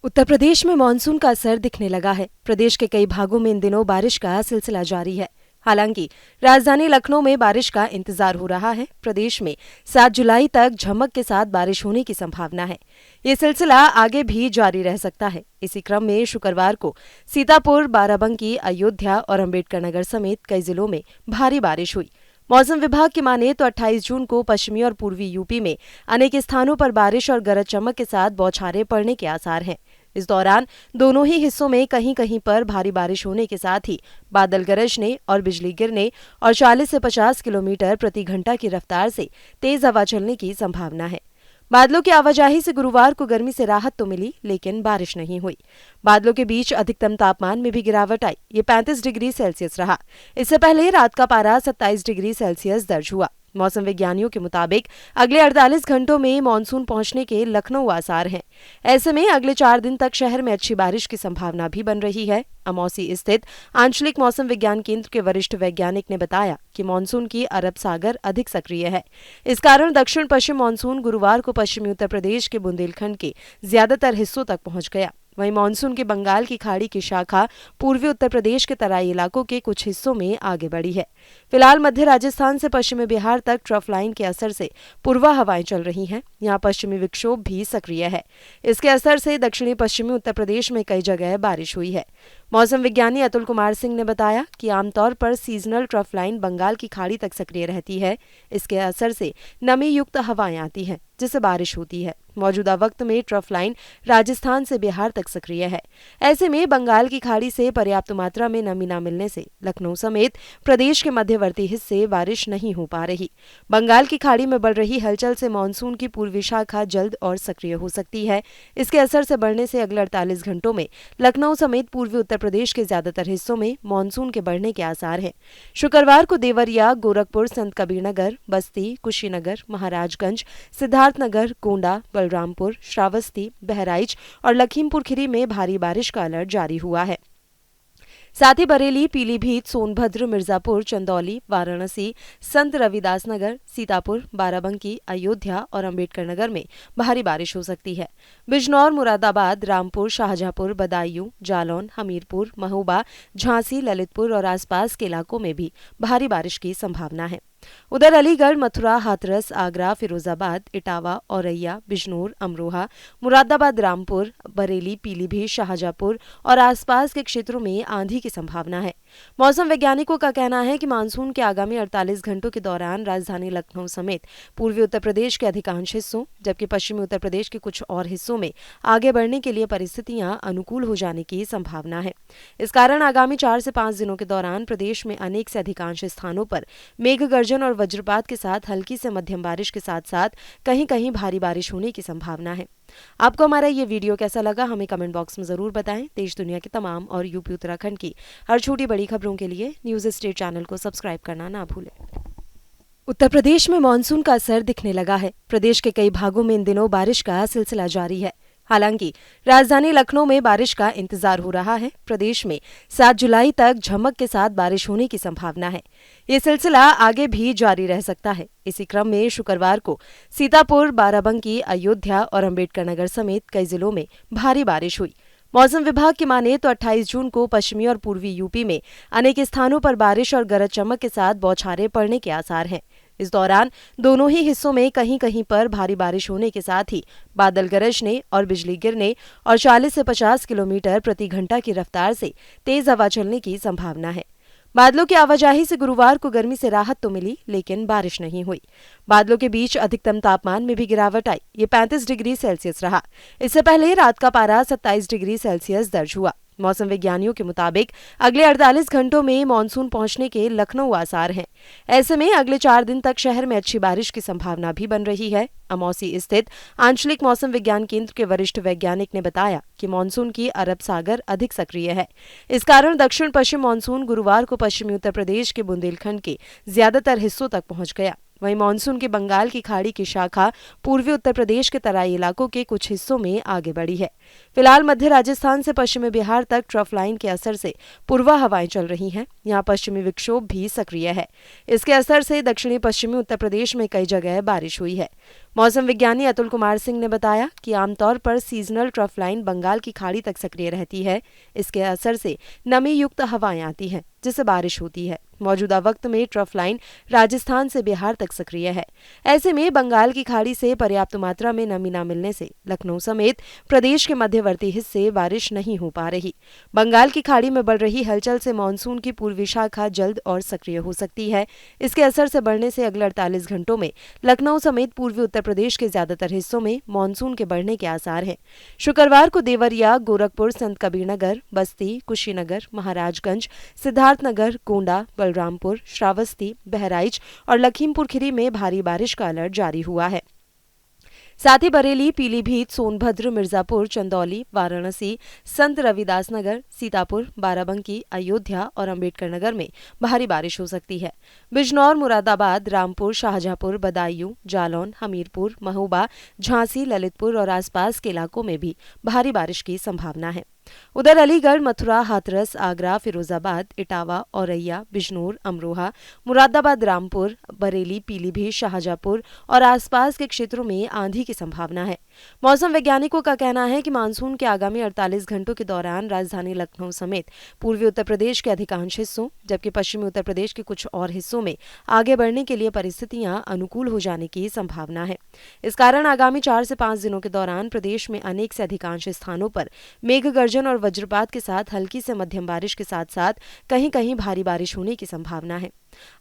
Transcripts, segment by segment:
उत्तर प्रदेश में मानसून का असर दिखने लगा है। प्रदेश के कई भागों में इन दिनों बारिश का सिलसिला जारी है। हालांकि राजधानी लखनऊ में बारिश का इंतजार हो रहा है। प्रदेश में 7 जुलाई तक झमक के साथ बारिश होने की संभावना है। ये सिलसिला आगे भी जारी रह सकता है। इसी क्रम में शुक्रवार को सीतापुर, बाराबंकी, अयोध्या और अम्बेडकर नगर समेत कई जिलों में भारी बारिश हुई। मौसम विभाग की माने तो 28 जून को पश्चिमी और पूर्वी यूपी में अनेक स्थानों पर बारिश और गरज चमक के साथ बौछारें पड़ने के आसार हैं। इस दौरान दोनों ही हिस्सों में कहीं कहीं पर भारी बारिश होने के साथ ही बादल गरजने और बिजली गिरने और 40 से 50 किलोमीटर प्रति घंटा की रफ्तार से तेज हवा चलने की संभावना है। बादलों की आवाजाही से गुरुवार को गर्मी से राहत तो मिली, लेकिन बारिश नहीं हुई। बादलों के बीच अधिकतम तापमान में भी गिरावट आई। ये 35 डिग्री सेल्सियस रहा। इससे पहले रात का पारा 27 डिग्री सेल्सियस दर्ज हुआ। मौसम विज्ञानियों के मुताबिक अगले 48 घंटों में मानसून पहुंचने के लखनऊ आसार हैं। ऐसे में अगले 4 दिन तक शहर में अच्छी बारिश की संभावना भी बन रही है। अमौसी स्थित आंचलिक मौसम विज्ञान केंद्र के वरिष्ठ वैज्ञानिक ने बताया कि मानसून की अरब सागर अधिक सक्रिय है। इस कारण दक्षिण पश्चिम मानसून गुरुवार को पश्चिमी उत्तर प्रदेश के बुंदेलखंड के ज्यादातर हिस्सों तक पहुंच गया। वहीं मानसून की बंगाल की खाड़ी की शाखा पूर्वी उत्तर प्रदेश के तराई इलाकों के कुछ हिस्सों में आगे बढ़ी है। फिलहाल मध्य राजस्थान से पश्चिमी बिहार तक ट्रफ लाइन के असर से पूर्वा हवाएं चल रही हैं। यहां पश्चिमी विक्षोभ भी सक्रिय है। इसके असर से दक्षिणी पश्चिमी उत्तर प्रदेश में कई जगह बारिश हुई है। मौसम विज्ञानी अतुल कुमार सिंह ने बताया कि आमतौर पर सीजनल ट्रफ लाइन बंगाल की खाड़ी तक सक्रिय रहती है। इसके असर से नमी युक्त हवाएं आती हैं, जिससे बारिश होती है। मौजूदा वक्त में ट्रफ लाइन राजस्थान से बिहार तक सक्रिय है। ऐसे में बंगाल की खाड़ी से पर्याप्त मात्रा में नमी न मिलने से लखनऊ समेत प्रदेश के मध्यवर्ती हिस्से बारिश नहीं हो पा रही। बंगाल की खाड़ी में बढ़ रही हलचल से मानसून की पूर्वी शाखा जल्द और सक्रिय हो सकती है। इसके असर से बढ़ने से अगले 48 घंटों में लखनऊ समेत पूर्वी उत्तर प्रदेश के ज्यादातर हिस्सों में मानसून के बढ़ने के आसार हैं। शुक्रवार को देवरिया, गोरखपुर, संत कबीरनगर, बस्ती, कुशीनगर, महाराजगंज, सिद्धार्थनगर, गोंडा, बलरामपुर, श्रावस्ती, बहराइच और लखीमपुर खीरी में भारी बारिश का अलर्ट जारी हुआ है। साथ ही बरेली, पीलीभीत, सोनभद्र, मिर्जापुर, चंदौली, वाराणसी, संत रविदास नगर, सीतापुर, बाराबंकी, अयोध्या और अम्बेडकर नगर में भारी बारिश हो सकती है। बिजनौर, मुरादाबाद, रामपुर, शाहजहांपुर, बदायूं, जालौन, हमीरपुर, महोबा, झांसी, ललितपुर और आसपास के इलाकों में भी भारी बारिश की संभावना है। उधर अलीगढ़, मथुरा, हाथरस, आगरा, फिरोजाबाद, इटावा, औरैया, बिजनौर, अमरोहा, मुरादाबाद, रामपुर, बरेली, पीलीभीत, शाहजहांपुर और आसपास के क्षेत्रों में आंधी की संभावना है। मौसम वैज्ञानिकों का कहना है कि मानसून के आगामी 48 घंटों के दौरान राजधानी लखनऊ समेत पूर्वी उत्तर प्रदेश के अधिकांश हिस्सों, जबकि पश्चिमी उत्तर प्रदेश के कुछ और हिस्सों में आगे बढ़ने के लिए परिस्थितियां अनुकूल हो जाने की संभावना है। इस कारण आगामी 4 से 5 दिनों के दौरान प्रदेश में अनेक से अधिकांश स्थानों पर मेघ गर्जन और वज्रपात के साथ हल्की से मध्यम बारिश के साथ साथ कहीं कहीं भारी बारिश होने की संभावना है। आपको हमारा ये वीडियो कैसा लगा, हमें कमेंट बॉक्स में जरूर बताएं। देश दुनिया की तमाम और यूपी उत्तराखंड की हर छोटी बड़ी खबरों के लिए न्यूज स्टेट चैनल को सब्सक्राइब करना ना भूलें। उत्तर प्रदेश में मानसून का असर दिखने लगा है। प्रदेश के कई भागों में इन दिनों बारिश का सिलसिला जारी है। हालांकि राजधानी लखनऊ में बारिश का इंतजार हो रहा है। प्रदेश में 7 जुलाई तक झमक के साथ बारिश होने की संभावना है। ये सिलसिला आगे भी जारी रह सकता है। इसी क्रम में शुक्रवार को सीतापुर, बाराबंकी, अयोध्या और अम्बेडकर नगर समेत कई जिलों में भारी बारिश हुई। मौसम विभाग की माने तो 28 जून को पश्चिमी और पूर्वी यूपी में अनेक स्थानों पर बारिश और गरज चमक के साथ बौछारें पड़ने के आसार हैं। इस दौरान दोनों ही हिस्सों में कहीं कहीं पर भारी बारिश होने के साथ ही बादल गरजने और बिजली गिरने और 40 से 50 किलोमीटर प्रति घंटा की रफ्तार से तेज हवा चलने की संभावना है। बादलों की आवाजाही से गुरुवार को गर्मी से राहत तो मिली, लेकिन बारिश नहीं हुई। बादलों के बीच अधिकतम तापमान में भी गिरावट आई। ये 35 डिग्री सेल्सियस रहा। इससे पहले रात का पारा 27 डिग्री सेल्सियस दर्ज हुआ। मौसम विज्ञानियों के मुताबिक अगले 48 घंटों में मानसून पहुंचने के लखनऊ आसार हैं। ऐसे में अगले 4 दिन तक शहर में अच्छी बारिश की संभावना भी बन रही है। अमौसी स्थित आंचलिक मौसम विज्ञान केंद्र के वरिष्ठ वैज्ञानिक ने बताया कि मानसून की अरब सागर अधिक सक्रिय है। इस कारण दक्षिण पश्चिम मानसून गुरुवार को पश्चिमी उत्तर प्रदेश के बुंदेलखंड के ज्यादातर हिस्सों तक पहुंच गया। वहीं मानसून की बंगाल की खाड़ी की शाखा पूर्वी उत्तर प्रदेश के तराई इलाकों के कुछ हिस्सों में आगे बढ़ी है। फिलहाल मध्य राजस्थान से पश्चिमी बिहार तक ट्रफ लाइन के असर से पूर्वा हवाएं चल रही हैं। यहां पश्चिमी विक्षोभ भी सक्रिय है। इसके असर से दक्षिणी पश्चिमी उत्तर प्रदेश में कई जगह बारिश हुई है। मौसम विज्ञानी अतुल कुमार सिंह ने बताया कि आमतौर पर सीजनल ट्रफ लाइन बंगाल की खाड़ी तक सक्रिय रहती है। इसके असर से नमी युक्त हवाएं आती हैं, जिससे बारिश होती है। मौजूदा वक्त में ट्रफ लाइन राजस्थान से बिहार तक सक्रिय है। ऐसे में बंगाल की खाड़ी से पर्याप्त मात्रा में नमी न मिलने से लखनऊ समेत प्रदेश के मध्यवर्ती हिस्से बारिश नहीं हो पा रही। बंगाल की खाड़ी में बढ़ रही हलचल से मानसून की पूर्वी शाखा जल्द और सक्रिय हो सकती है। इसके असर से बढ़ने से अगले 48 घंटों में लखनऊ समेत पूर्वी उत्तर प्रदेश के ज्यादातर हिस्सों में मानसून के बढ़ने के आसार हैं। शुक्रवार को देवरिया, गोरखपुर, संत कबीरनगर, बस्ती, कुशीनगर, महाराजगंज, सिद्धार्थनगर, गोंडा, बलरामपुर, श्रावस्ती, बहराइच और लखीमपुर खीरी में भारी बारिश का अलर्ट जारी हुआ है। साथ ही बरेली, पीलीभीत, सोनभद्र, मिर्जापुर, चंदौली, वाराणसी, संत रविदास नगर, सीतापुर, बाराबंकी, अयोध्या और अंबेडकर नगर में भारी बारिश हो सकती है। बिजनौर, मुरादाबाद, रामपुर, शाहजहांपुर, बदायूं, जालौन, हमीरपुर, महोबा, झांसी, ललितपुर और आसपास के इलाकों में भी भारी बारिश की संभावना है। उधर अलीगढ़, मथुरा, हाथरस, आगरा, फिरोजाबाद, इटावा, औरैया, बिजनौर, अमरोहा, मुरादाबाद, रामपुर, बरेली, पीलीभीत, शाहजहांपुर और आसपास के क्षेत्रों में आंधी की संभावना है। मौसम वैज्ञानिकों का कहना है कि मानसून के आगामी 48 घंटों के दौरान राजधानी लखनऊ समेत पूर्वी उत्तर प्रदेश के अधिकांश हिस्सों, जबकि पश्चिमी उत्तर प्रदेश के कुछ और हिस्सों में आगे बढ़ने के लिए परिस्थितियां अनुकूल हो जाने की संभावना है। इस कारण आगामी 4 से 5 दिनों के दौरान प्रदेश में अनेक से अधिकांश स्थानों पर मेघ गर्जन और वज्रपात के साथ हल्की से मध्यम बारिश के साथ साथ कहीं कहीं भारी बारिश होने की संभावना है।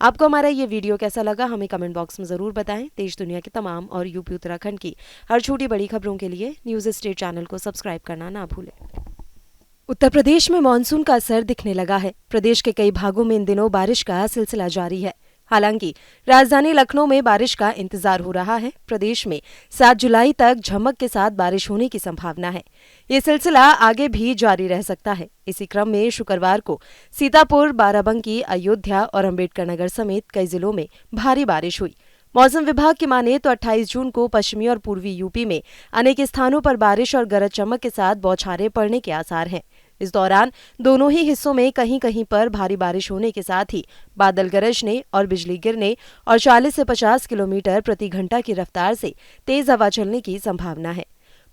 आपको हमारा ये वीडियो कैसा लगा, हमें कमेंट बॉक्स में जरूर बताएं। देश दुनिया की तमाम और यूपी उत्तराखंड की हर छोटी बड़ी खबरों के लिए न्यूज स्टेट चैनल को सब्सक्राइब करना ना भूलें। उत्तर प्रदेश में मानसून का असर दिखने लगा है। प्रदेश के कई भागों में इन दिनों बारिश का सिलसिला जारी है। हालांकि राजधानी लखनऊ में बारिश का इंतजार हो रहा है। प्रदेश में 7 जुलाई तक झमक के साथ बारिश होने की संभावना है। ये सिलसिला आगे भी जारी रह सकता है। इसी क्रम में शुक्रवार को सीतापुर, बाराबंकी, अयोध्या और अंबेडकर नगर समेत कई जिलों में भारी बारिश हुई। मौसम विभाग की माने तो 28 जून को पश्चिमी और पूर्वी यूपी में अनेक स्थानों पर बारिश और गरज चमक के साथ बौछारें पड़ने के आसार हैं। इस दौरान दोनों ही हिस्सों में कहीं कहीं पर भारी बारिश होने के साथ ही बादल गरजने और बिजली गिरने और 40 से 50 किलोमीटर प्रति घंटा की रफ्तार से तेज हवा चलने की संभावना है।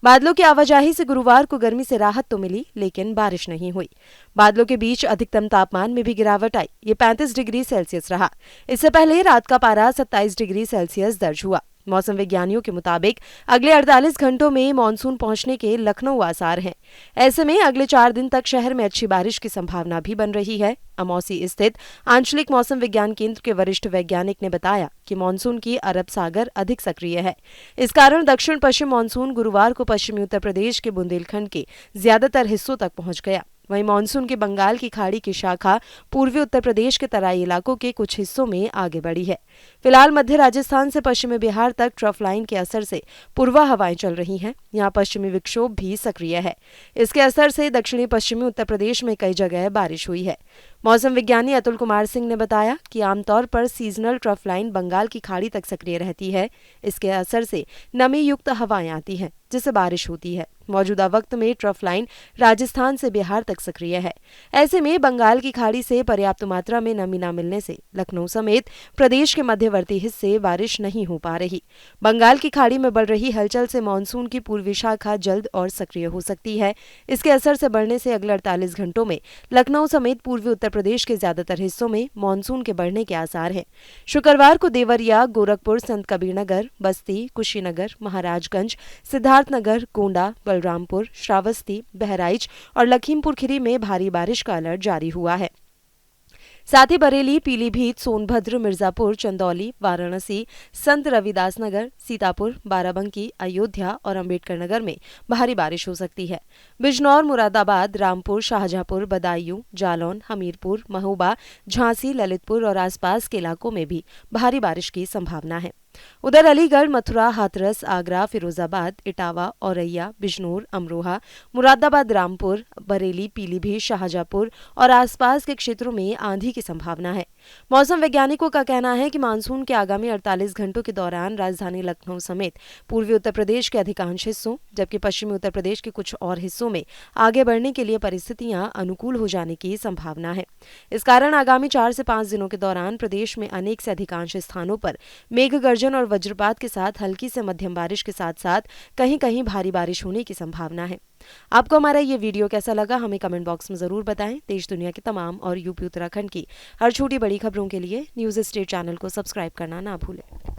बादलों की आवाजाही से गुरुवार को गर्मी से राहत तो मिली, लेकिन बारिश नहीं हुई। बादलों के बीच अधिकतम तापमान में भी गिरावट आई। ये 35 डिग्री सेल्सियस रहा। इससे पहले रात का पारा 27 डिग्री सेल्सियस दर्ज हुआ। मौसम विज्ञानियों के मुताबिक अगले 48 घंटों में मानसून पहुंचने के लखनऊ आसार हैं। ऐसे में अगले 4 दिन तक शहर में अच्छी बारिश की संभावना भी बन रही है। अमौसी स्थित आंचलिक मौसम विज्ञान केंद्र के वरिष्ठ वैज्ञानिक ने बताया कि मानसून की अरब सागर अधिक सक्रिय है। इस कारण दक्षिण पश्चिम मानसून गुरुवार को पश्चिमी उत्तर प्रदेश के बुंदेलखंड के ज्यादातर हिस्सों तक पहुंच गया। वहीं मानसून की बंगाल की खाड़ी की शाखा पूर्वी उत्तर प्रदेश के तराई इलाकों के कुछ हिस्सों में आगे बढ़ी है। फिलहाल मध्य राजस्थान से पश्चिमी बिहार तक ट्रफ लाइन के असर से पूर्वा हवाएं चल रही हैं। यहां पश्चिमी विक्षोभ भी सक्रिय है। इसके असर से दक्षिणी पश्चिमी उत्तर प्रदेश में कई जगह बारिश हुई है। मौसम विज्ञानी अतुल कुमार सिंह ने बताया कि आमतौर पर सीजनल ट्रफ लाइन बंगाल की खाड़ी तक सक्रिय रहती है। इसके असर से नमी युक्त हवाएं आती हैं, जिससे बारिश होती है। मौजूदा वक्त में ट्रफ लाइन राजस्थान से बिहार तक सक्रिय है। ऐसे में बंगाल की खाड़ी से पर्याप्त मात्रा में नमी न मिलने से लखनऊ समेत प्रदेश के मध्यवर्ती हिस्से बारिश नहीं हो पा रही। बंगाल की खाड़ी में बढ़ रही हलचल से मानसून की पूर्वी शाखा जल्द और सक्रिय हो सकती है। इसके असर से बढ़ने से अगले 48 घंटों में लखनऊ समेत पूर्वी उत्तर प्रदेश के ज्यादातर हिस्सों में मानसून के बढ़ने के आसार हैं। शुक्रवार को देवरिया, गोरखपुर, संत कबीरनगर, बस्ती, कुशीनगर, महाराजगंज, सिद्धार्थनगर, गोंडा, बलरामपुर, श्रावस्ती, बहराइच और लखीमपुर खीरी में भारी बारिश का अलर्ट जारी हुआ है। साथ ही बरेली, पीलीभीत, सोनभद्र, मिर्जापुर, चंदौली, वाराणसी, संत रविदास नगर, सीतापुर, बाराबंकी, अयोध्या और अंबेडकर नगर में भारी बारिश हो सकती है। बिजनौर, मुरादाबाद, रामपुर, शाहजहांपुर, बदायूं, जालौन, हमीरपुर, महोबा, झांसी, ललितपुर और आसपास के इलाकों में भी भारी बारिश की संभावना है। उधर अलीगढ़, मथुरा, हाथरस, आगरा, फिरोजाबाद, इटावा, औरैया, बिजनौर, अमरोहा, मुरादाबाद, रामपुर, बरेली, पीलीभीत, शाहजहांपुर और आसपास के क्षेत्रों में आंधी की संभावना है। मौसम वैज्ञानिकों का कहना है कि मानसून के आगामी 48 घंटों के दौरान राजधानी लखनऊ समेत पूर्वी उत्तर प्रदेश के अधिकांश हिस्सों, जबकि पश्चिमी उत्तर प्रदेश के कुछ और हिस्सों में आगे बढ़ने के लिए परिस्थितियां अनुकूल हो जाने की संभावना है। इस कारण आगामी 4 से 5 दिनों के दौरान प्रदेश में अनेक से अधिकांश स्थानों पर मेघ गर्जन गर्जन और वज्रपात के साथ हल्की से मध्यम बारिश के साथ साथ कहीं कहीं भारी बारिश होने की संभावना है। आपको हमारा ये वीडियो कैसा लगा हमें कमेंट बॉक्स में जरूर बताएं। देश दुनिया की तमाम और यूपी उत्तराखंड की हर छोटी बड़ी खबरों के लिए न्यूज स्टेट चैनल को सब्सक्राइब करना ना भूलें।